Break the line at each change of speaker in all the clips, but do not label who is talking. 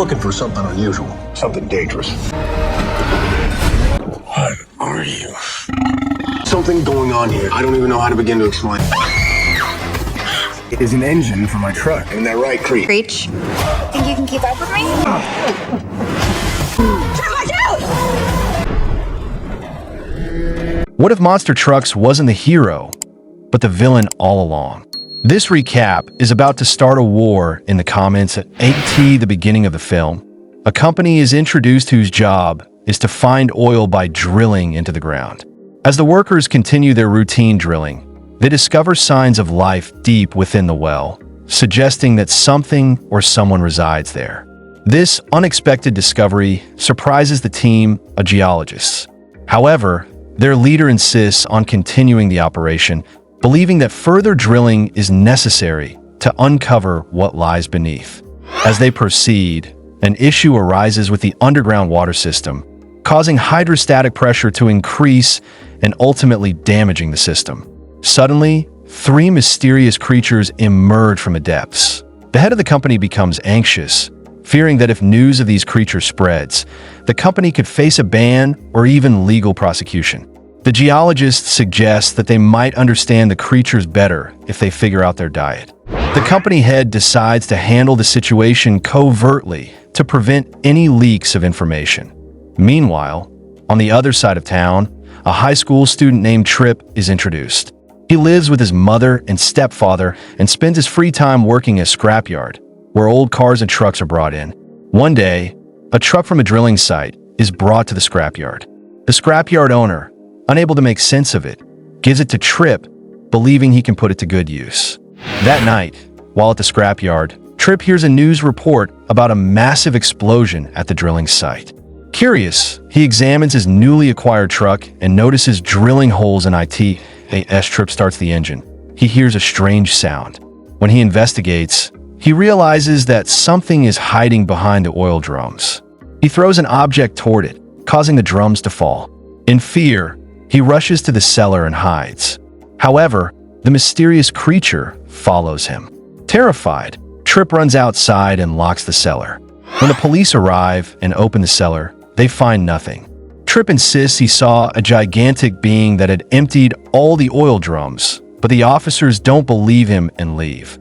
looking for something unusual, something dangerous. What are you? Something going on here. I don't even know how to begin to explain. It is an engine for my truck. Isn't that right, Creech?
Creech. Think you can keep up with me? Watch out!
What if Monster Trucks wasn't the hero, but the villain all along? This recap is about to start a war in the comments at 8T, the beginning of the film. A company is introduced whose job is to find oil by drilling into the ground. As the workers continue their routine drilling, they discover signs of life deep within the well, suggesting that something or someone resides there. This unexpected discovery surprises the team of geologists. However, their leader insists on continuing the operation, believing that further drilling is necessary to uncover what lies beneath. As they proceed, an issue arises with the underground water system, causing hydrostatic pressure to increase and ultimately damaging the system. Suddenly, 3 mysterious creatures emerge from the depths. The head of the company becomes anxious, fearing that if news of these creatures spreads, the company could face a ban or even legal prosecution. The geologists suggest that they might understand the creatures better if they figure out their diet. The company head decides to handle the situation covertly to prevent any leaks of information. Meanwhile, on the other side of town, a high school student named Tripp is introduced. He lives with his mother and stepfather and spends his free time working at a scrapyard, where old cars and trucks are brought in. One day, a truck from a drilling site is brought to the scrapyard. The scrapyard owner, unable to make sense of it, gives it to Tripp, believing he can put it to good use. That night, while at the scrapyard, Tripp hears a news report about a massive explosion at the drilling site. Curious, he examines his newly acquired truck and notices drilling holes in it. As Tripp starts the engine, he hears a strange sound. When he investigates, he realizes that something is hiding behind the oil drums. He throws an object toward it, causing the drums to fall. In fear, he rushes to the cellar and hides. However, the mysterious creature follows him. Terrified, Tripp runs outside and locks the cellar. When the police arrive and open the cellar, they find nothing. Tripp insists he saw a gigantic being that had emptied all the oil drums, but the officers don't believe him and leave.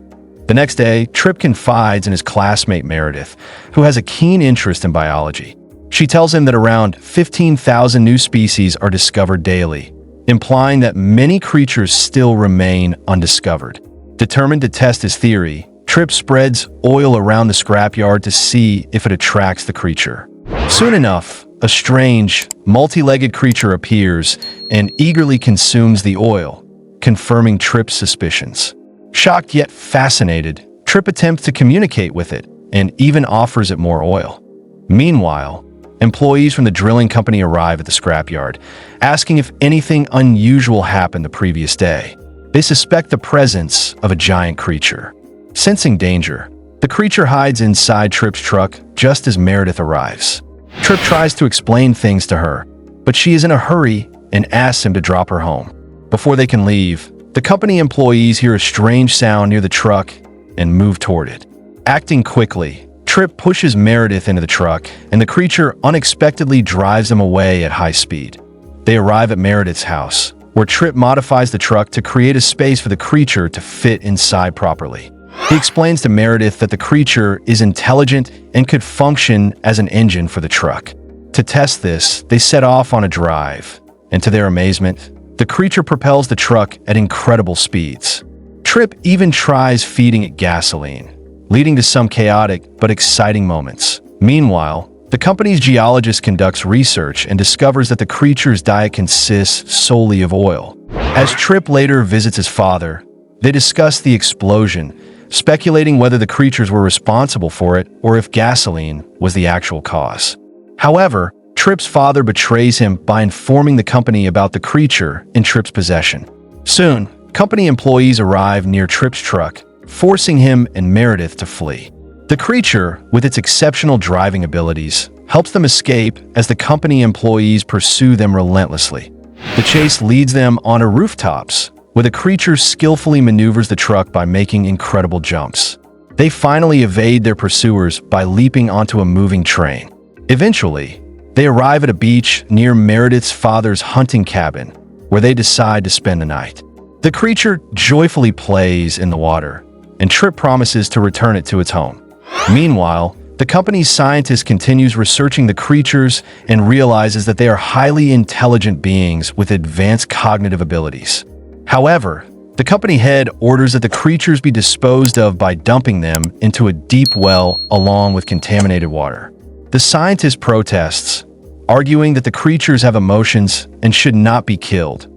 The next day, Tripp confides in his classmate Meredith, who has a keen interest in biology. She tells him that around 15,000 new species are discovered daily, implying that many creatures still remain undiscovered. Determined to test his theory, Tripp spreads oil around the scrapyard to see if it attracts the creature. Soon enough, a strange, multi-legged creature appears and eagerly consumes the oil, confirming Tripp's suspicions. Shocked yet fascinated, Tripp attempts to communicate with it and even offers it more oil. Meanwhile, employees from the drilling company arrive at the scrapyard, asking if anything unusual happened the previous day. They suspect the presence of a giant creature. Sensing danger, the creature hides inside Tripp's truck just as Meredith arrives. Tripp tries to explain things to her, but she is in a hurry and asks him to drop her home. Before they can leave, the company employees hear a strange sound near the truck and move toward it. Acting quickly, Tripp pushes Meredith into the truck, and the creature unexpectedly drives them away at high speed. They arrive at Meredith's house, where Tripp modifies the truck to create a space for the creature to fit inside properly. He explains to Meredith that the creature is intelligent and could function as an engine for the truck. To test this, they set off on a drive, and to their amazement, the creature propels the truck at incredible speeds. Tripp even tries feeding it gasoline, leading to some chaotic but exciting moments. Meanwhile, the company's geologist conducts research and discovers that the creature's diet consists solely of oil. As Tripp later visits his father, they discuss the explosion, speculating whether the creatures were responsible for it or if gasoline was the actual cause. However, Tripp's father betrays him by informing the company about the creature in Tripp's possession. Soon, company employees arrive near Tripp's truck, forcing him and Meredith to flee. The creature, with its exceptional driving abilities, helps them escape as the company employees pursue them relentlessly. The chase leads them onto rooftops, where the creature skillfully maneuvers the truck by making incredible jumps. They finally evade their pursuers by leaping onto a moving train. Eventually, they arrive at a beach near Meredith's father's hunting cabin, where they decide to spend the night. The creature joyfully plays in the water, and Tripp promises to return it to its home. Meanwhile, the company's scientist continues researching the creatures and realizes that they are highly intelligent beings with advanced cognitive abilities. However, the company head orders that the creatures be disposed of by dumping them into a deep well along with contaminated water. The scientist protests, arguing that the creatures have emotions and should not be killed.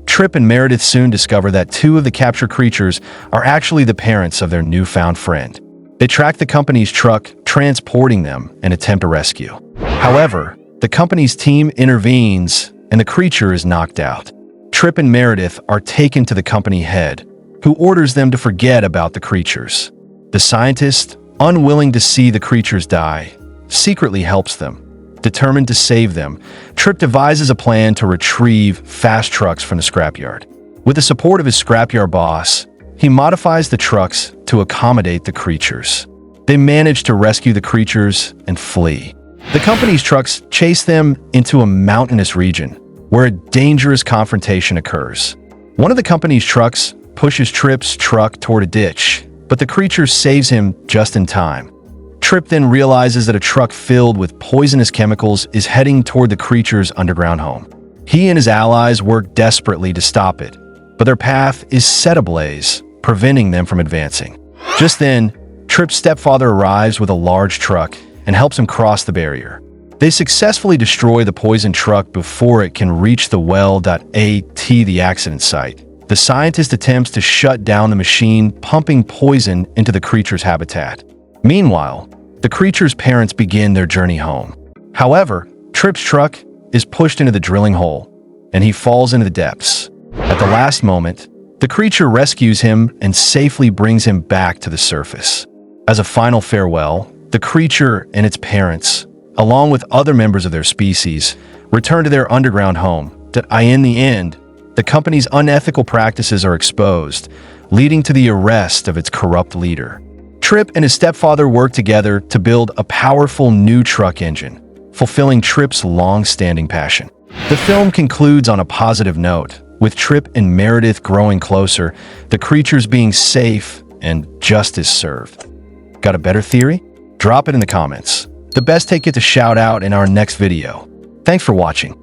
Tripp and Meredith soon discover that two of the captured creatures are actually the parents of their newfound friend. They track the company's truck, transporting them, and attempt a rescue. However, the company's team intervenes and the creature is knocked out. Tripp and Meredith are taken to the company head, who orders them to forget about the creatures. The scientist, unwilling to see the creatures die, secretly helps them. Determined to save them, Tripp devises a plan to retrieve fast trucks from the scrapyard. With the support of his scrapyard boss, he modifies the trucks to accommodate the creatures. They manage to rescue the creatures and flee. The company's trucks chase them into a mountainous region, where a dangerous confrontation occurs. One of the company's trucks pushes Tripp's truck toward a ditch, but the creature saves him just in time. Tripp then realizes that a truck filled with poisonous chemicals is heading toward the creature's underground home. He and his allies work desperately to stop it, but their path is set ablaze, preventing them from advancing. Just then, Tripp's stepfather arrives with a large truck and helps him cross the barrier. They successfully destroy the poisoned truck before it can reach the well.at, the accident site. The scientist attempts to shut down the machine, pumping poison into the creature's habitat. Meanwhile, the creature's parents begin their journey home. However, Tripp's truck is pushed into the drilling hole, and he falls into the depths. At the last moment, the creature rescues him and safely brings him back to the surface. As a final farewell, the creature and its parents, along with other members of their species, return to their underground home. In the end, the company's unethical practices are exposed, leading to the arrest of its corrupt leader. Tripp and his stepfather work together to build a powerful new truck engine, fulfilling Tripp's long-standing passion. The film concludes on a positive note, with Tripp and Meredith growing closer, the creatures being safe, and justice served. Got a better theory? Drop it in the comments. The best take it to shout out in our next video. Thanks for watching.